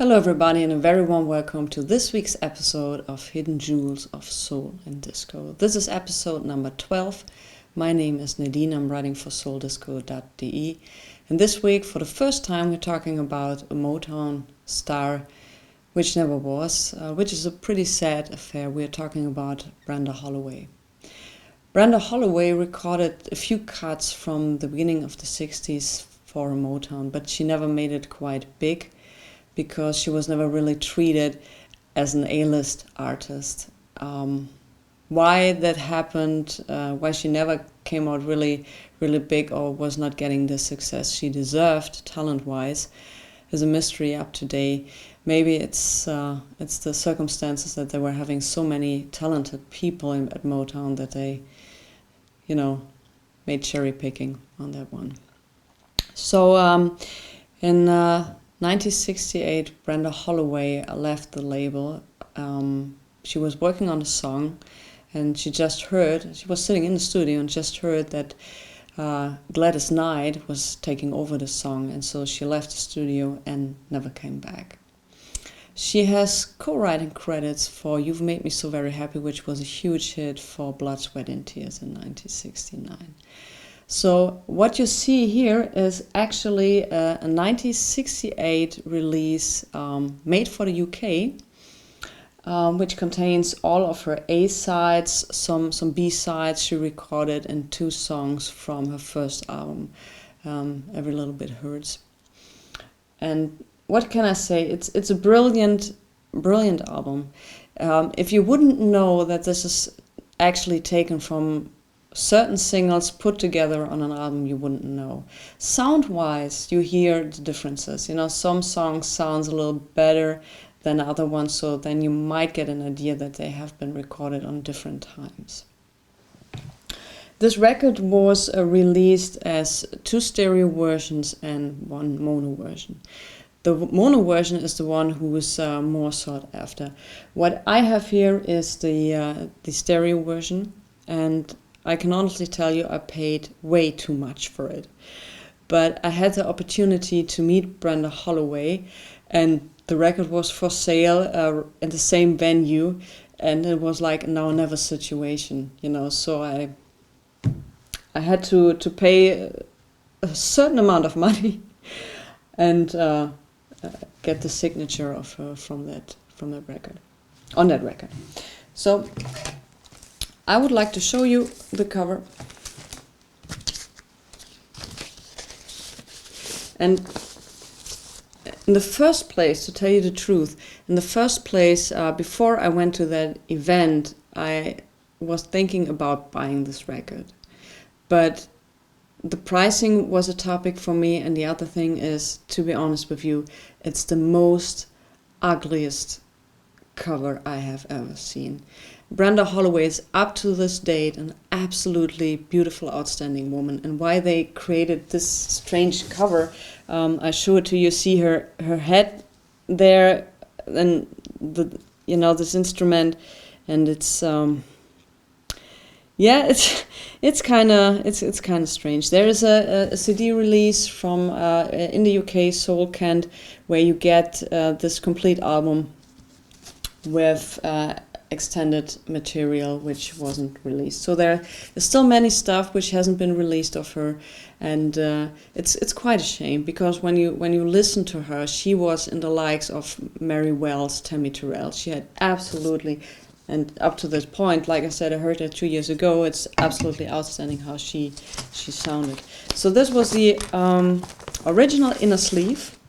Hello everybody and a very warm welcome to this week's episode of Hidden Jewels of Soul and Disco. This is episode number 12. My name is Nadine, I'm writing for Souldisco.de, and this week for the first time we're talking about a Motown star which never was, which is a pretty sad affair. We're talking about Brenda Holloway. Brenda Holloway recorded a few cuts from the beginning of the 60s for Motown, but she never made it quite big, because she was never really treated as an A-list artist. Why that happened, why she never came out really big or was not getting the success she deserved talent-wise, is a mystery up to date. Maybe it's the circumstances that they were having so many talented people at Motown that they, made cherry picking on that one. So in 1968, Brenda Holloway left the label. She was working on a song, and she was sitting in the studio and just heard that Gladys Knight was taking over the song, and so she left the studio and never came back. She has co-writing credits for You've Made Me So Very Happy, which was a huge hit for Blood, Sweat and Tears in 1969. So what you see here is actually a 1968 release made for the UK, which contains all of her A-sides, some B-sides she recorded, and 2 songs from her first album, Every Little Bit Hurts. And what can I say? It's a brilliant album. If you wouldn't know that this is actually taken from certain singles put together on an album, you wouldn't know. Sound-wise, you hear the differences. Some songs sounds a little better than other ones, so then you might get an idea that they have been recorded on different times. This record was released as 2 stereo versions and 1 mono version. The mono version is the one who is more sought after. What I have here is the stereo version, and I can honestly tell you I paid way too much for it. But I had the opportunity to meet Brenda Holloway, and the record was for sale in the same venue, and it was like a now or never situation, so I had to pay a certain amount of money and get the signature of her from that record, on that record. So I would like to show you the cover. And in the first place, to tell you the truth, before I went to that event, I was thinking about buying this record. But the pricing was a topic for me, and the other thing is, to be honest with you, it's the most ugliest cover I have ever seen. Brenda Holloway is up to this date an absolutely beautiful, outstanding woman. And why they created this strange cover, I show it to you. See her head there, and this instrument, and it's it's kind of strange. There is a CD release from in the UK, Soul Kent, where you get this complete album with extended material which wasn't released. So there is still many stuff which hasn't been released of her, and it's quite a shame, because when you listen to her, she was in the likes of Mary Wells, Tammy Terrell. She had absolutely, and up to this point, like I said, I heard her 2 years ago, it's absolutely outstanding how she sounded. So this was the original inner sleeve.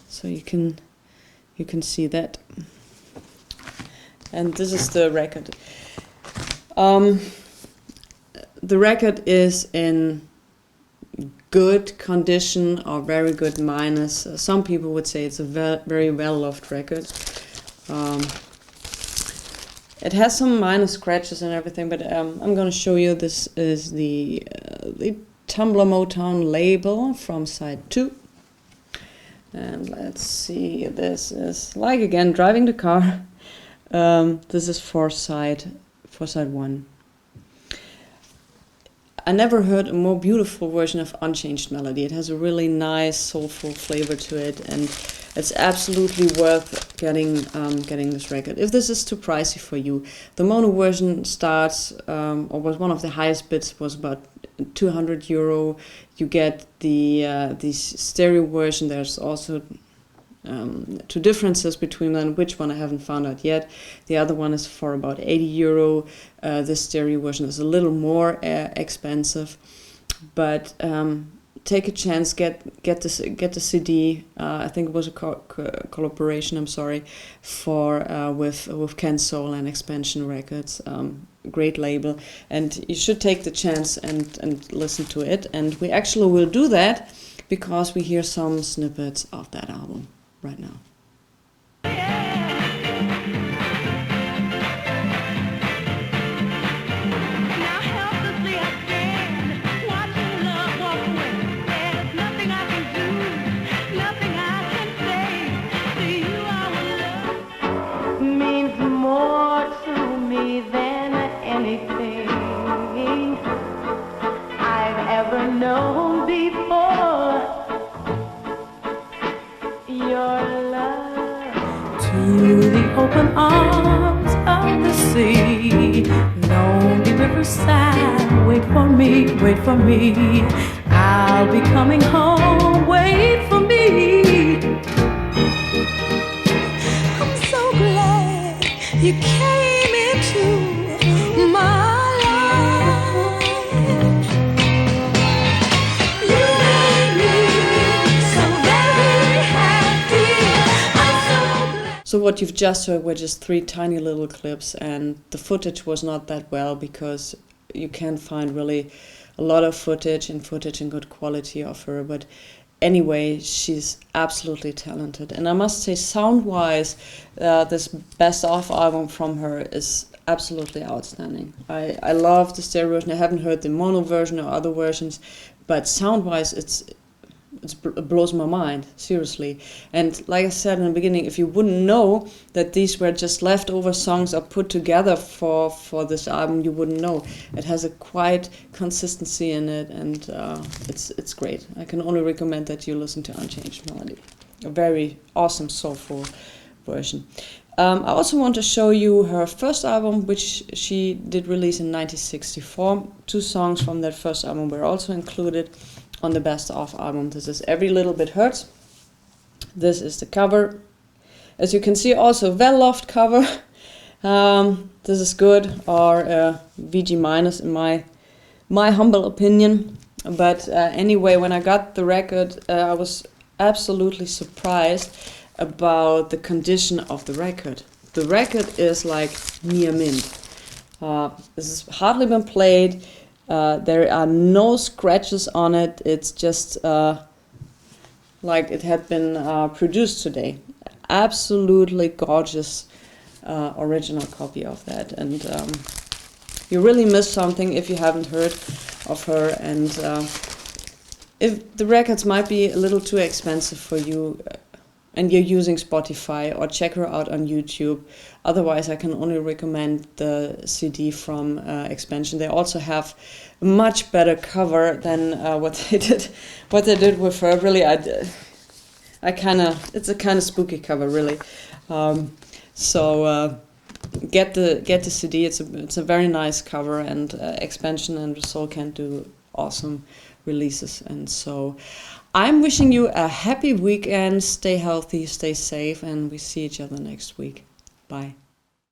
So you can see that, and this is the record. The record is in good condition or very good minus. Some people would say it's a very well-loved record. It has some minor scratches and everything, but I'm going to show you. This is the Tumblr Motown label from side 2. And let's see, this is like, again, driving the car. This is for side 1. I never heard a more beautiful version of Unchanged Melody. It has a really nice soulful flavor to it, and it's absolutely worth getting this record. If this is too pricey for you, the mono version starts, or was one of the highest bids, was about €200. You get the stereo version. There's also two differences between them. Which one I haven't found out yet. The other one is for about €80. This stereo version is a little more expensive, but take a chance. Get the CD. I think it was a collaboration. I'm sorry, for with Ken Soul and Expansion Records. Great label, and you should take the chance and listen to it. And we actually will do that because we hear some snippets of that album right now. To the open arms of the sea, lonely riverside, wait for me, wait for me. I'll be coming home, wait for me. I'm so glad you came into my life. You made me so very happy. I'm so glad. So what you've just heard were just 3 tiny little clips, and the footage was not that well because you can't find really a lot of footage in good quality of her. But anyway, she's absolutely talented, and I must say, sound-wise, this Best Of album from her is absolutely outstanding. I love the stereo version. I haven't heard the mono version or other versions, but sound-wise, it blows my mind, seriously. And like I said in the beginning, if you wouldn't know that these were just leftover songs or put together for this album, you wouldn't know. It has a quite consistency in it, and it's great. I can only recommend that you listen to Unchanged Melody. A very awesome, soulful version. I also want to show you her first album, which she did release in 1964. 2 songs from that first album were also included on the Best Of album. This is Every Little Bit Hurts. This is the cover. As you can see, also well-loved cover. This is good, or VG minus in my humble opinion. But anyway, when I got the record, I was absolutely surprised about the condition of the record. The record is like near mint. This has hardly been played. There are no scratches on it. It's just like it had been produced today. Absolutely gorgeous original copy of that. And you really miss something if you haven't heard of her. And if the records might be a little too expensive for you, and you're using Spotify, or check her out on YouTube. Otherwise, I can only recommend the CD from Expansion. They also have a much better cover than what they did with her. Really, it's a kind of spooky cover, really. So get the CD. It's a very nice cover, and Expansion and Soul can do awesome releases. And so I'm wishing you a happy weekend. Stay healthy, stay safe, and we see each other next week. Bye.